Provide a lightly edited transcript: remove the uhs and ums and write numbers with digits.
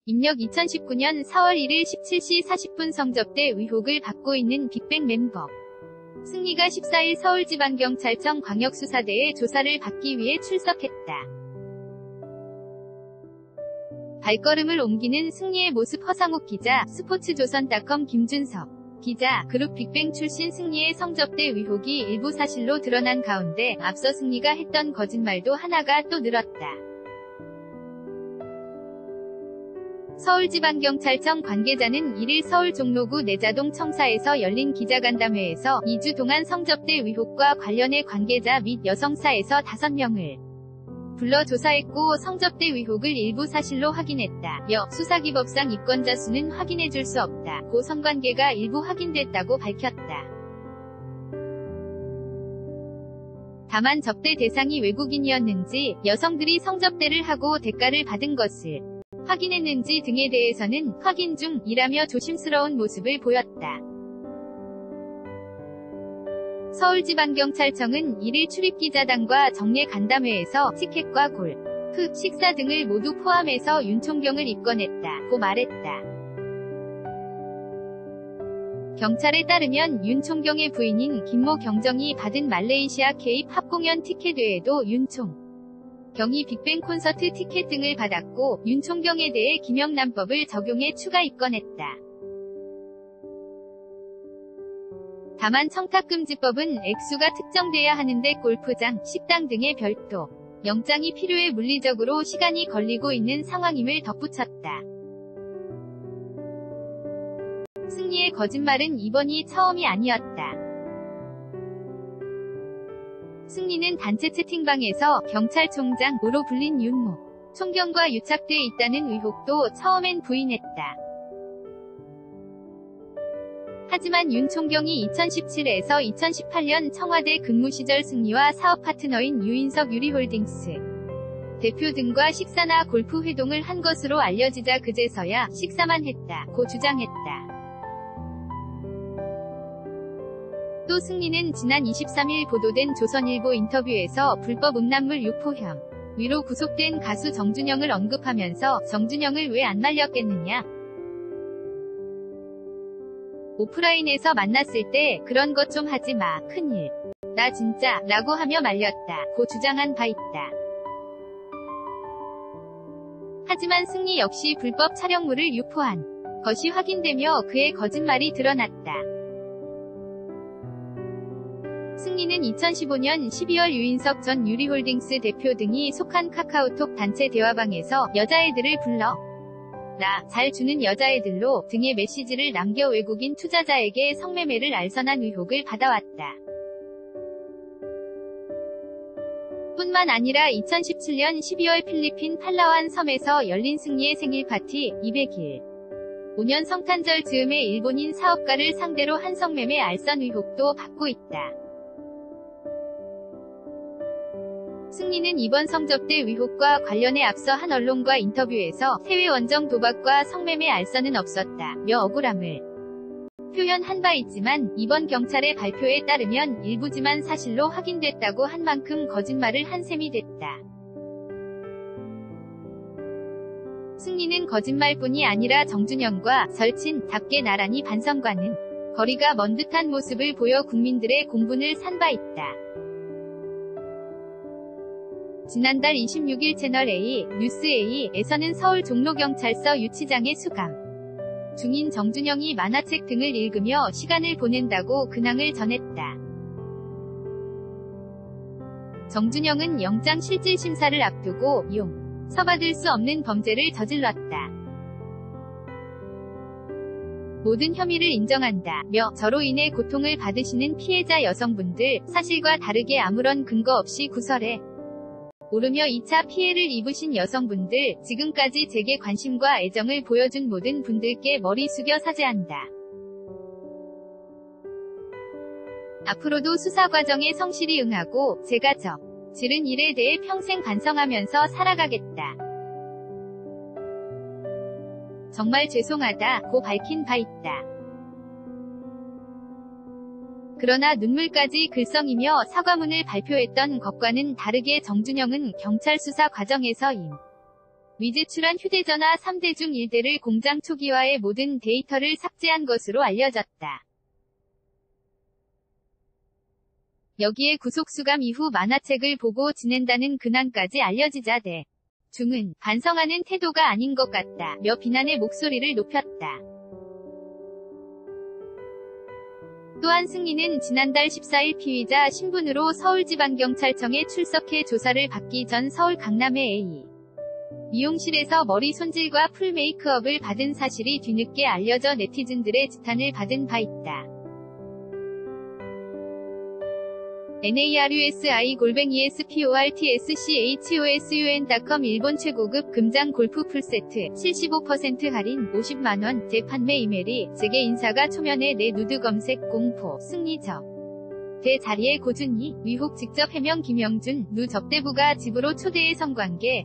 입력 2019년 4월 1일 17시 40분 성접대 의혹을 받고 있는 빅뱅 멤버 승리가 14일 서울지방경찰청 광역수사대에 조사를 받기 위해 출석했다. 발걸음을 옮기는 승리의 모습. 허상욱 기자, 스포츠조선.com 김준석 기자, 그룹 빅뱅 출신 승리의 성접대 의혹이 일부 사실로 드러난 가운데 앞서 승리가 했던 거짓말도 하나가 또 늘었다. 서울지방경찰청 관계자는 1일 서울 종로구 내자동 청사에서 열린 기자간담회에서 2주 동안 성접대 의혹과 관련해 관계자 및 여성사에서 5명을 불러 조사했고 성접대 의혹을 일부 사실로 확인했다며 수사기법상 이권자 수는 확인해줄 수 없다고 성관계가 일부 확인됐다고 밝혔다. 다만 접대 대상이 외국인이었는지, 여성들이 성접대를 하고 대가를 받은 것을 확인했는지 등에 대해서는 확인 중이라며 조심스러운 모습을 보였다. 서울지방경찰청은 1일 출입기자단과 정례 간담회에서 티켓과 골프, 식사 등을 모두 포함해서 윤총경을 입건했다고 말했다. 경찰에 따르면 윤총경의 부인인 김모 경정이 받은 말레이시아 K-팝 공연 티켓 외에도 윤총경이 빅뱅 콘서트 티켓 등을 받았고 윤총경에 대해 김영란법을 적용해 추가 입건했다. 다만 청탁금지법은 액수가 특정돼야 하는데 골프장, 식당 등의 별도 영장이 필요해 물리적으로 시간이 걸리고 있는 상황임을 덧붙였다. 승리의 거짓말은 이번이 처음이 아니었다. 승리는 단체 채팅방에서 경찰총장으로 불린 윤모 총경과 유착돼 있다는 의혹도 처음엔 부인했다. 하지만 윤 총경이 2017에서 2018년 청와대 근무 시절 승리와 사업 파트너인 유인석 유리홀딩스 대표 등과 식사나 골프 회동을 한 것으로 알려지자 그제서야 식사만 했다고 주장했다. 또 승리는 지난 23일 보도된 조선일보 인터뷰에서 불법 음란물 유포 혐의로 구속된 가수 정준영을 언급하면서 정준영을 왜 안 말렸겠느냐, 오프라인에서 만났을 때 그런 것 좀 하지 마, 큰일 나 진짜 라고 하며 말렸다고 주장한 바 있다. 하지만 승리 역시 불법 촬영물을 유포한 것이 확인되며 그의 거짓말이 드러났다. 승리는 2015년 12월 유인석 전 유리홀딩스 대표 등이 속한 카카오톡 단체 대화방에서 여자애들을 불러 잘 주는 여자애들로 등의 메시지를 남겨 외국인 투자자에게 성매매를 알선한 의혹을 받아왔다. 뿐만 아니라 2017년 12월 필리핀 팔라완 섬에서 열린 승리의 생일 파티 200일 5년 성탄절 즈음에 일본인 사업가를 상대로 한 성매매 알선 의혹도 받고 있다. 승리는 이번 성접대 의혹과 관련해 앞서 한 언론과 인터뷰에서 해외 원정 도박과 성매매 알선은 없었다며 억울함을 표현한 바 있지만 이번 경찰의 발표에 따르면 일부지만 사실로 확인됐다고 한 만큼 거짓말을 한 셈이 됐다. 승리는 거짓말뿐이 아니라 정준영과 절친답게 나란히 반성과는 거리가 먼 듯한 모습을 보여 국민들의 공분을 산 바 있다. 지난달 26일 채널A, 뉴스A에서는 서울 종로경찰서 유치장에 수감 중인 정준영이 만화책 등을 읽으며 시간을 보낸다고 근황을 전했다. 정준영은 영장 실질심사를 앞두고 용서받을 수 없는 범죄를 저질렀다. 모든 혐의를 인정한다며 저로 인해 고통을 받으시는 피해자 여성분들, 사실과 다르게 아무런 근거 없이 구설해 오르며 2차 피해를 입으신 여성분들, 지금까지 제게 관심과 애정을 보여준 모든 분들께 머리 숙여 사죄한다. 앞으로도 수사 과정에 성실히 응하고 제가 저지른 일에 대해 평생 반성하면서 살아가겠다. 정말 죄송하다고 밝힌 바 있다. 그러나 눈물까지 글썽이며 사과문을 발표했던 것과는 다르게 정준영은 경찰 수사 과정에서 미제출한 휴대전화 3대 중 1대를 공장 초기화해 모든 데이터를 삭제한 것으로 알려졌다. 여기에 구속수감 이후 만화책을 보고 지낸다는 근황까지 알려지자 대 중은 반성하는 태도가 아닌 것 같다며 비난의 목소리를 높였다. 또한 승리는 지난달 14일 피의자 신분으로 서울지방경찰청에 출석해 조사를 받기 전 서울 강남의 A 미용실에서 머리 손질과 풀 메이크업을 받은 사실이 뒤늦게 알려져 네티즌들의 지탄을 받은 바 있다. narusi@esportschun.com 일본 최고급 금장 골프 풀세트 75% 할인 50만원 재판매 이메리 세계 인사가 초면에 내 누드 검색 공포 승리적 대자리에 고준희 위혹 직접 해명 김영준 누 접대부가 집으로 초대해 성관계